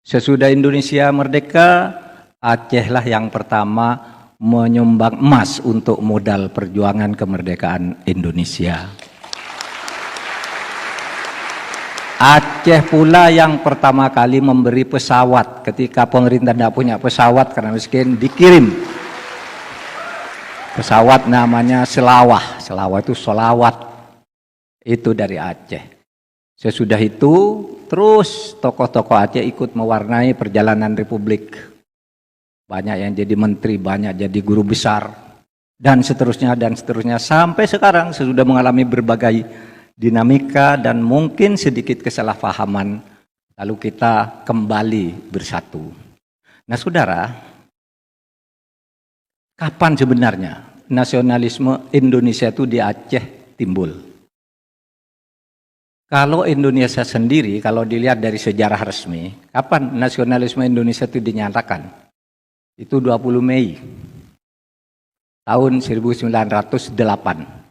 Sesudah Indonesia merdeka, Aceh lah yang pertama menyumbang emas untuk modal perjuangan kemerdekaan Indonesia. Aceh pula yang pertama kali memberi pesawat ketika pemerintah tidak punya pesawat karena miskin, dikirim pesawat namanya Selawah. Selawah itu solawat, itu dari Aceh. Sesudah itu terus tokoh-tokoh Aceh ikut mewarnai perjalanan Republik. Banyak yang jadi menteri, banyak jadi guru besar, dan seterusnya sampai sekarang sesudah mengalami berbagai dinamika dan mungkin sedikit kesalahpahaman, lalu kita kembali bersatu. Nah saudara, kapan sebenarnya nasionalisme Indonesia itu di Aceh timbul? Kalau Indonesia sendiri, kalau dilihat dari sejarah resmi, kapan nasionalisme Indonesia itu dinyatakan? Itu 20 Mei tahun 1908.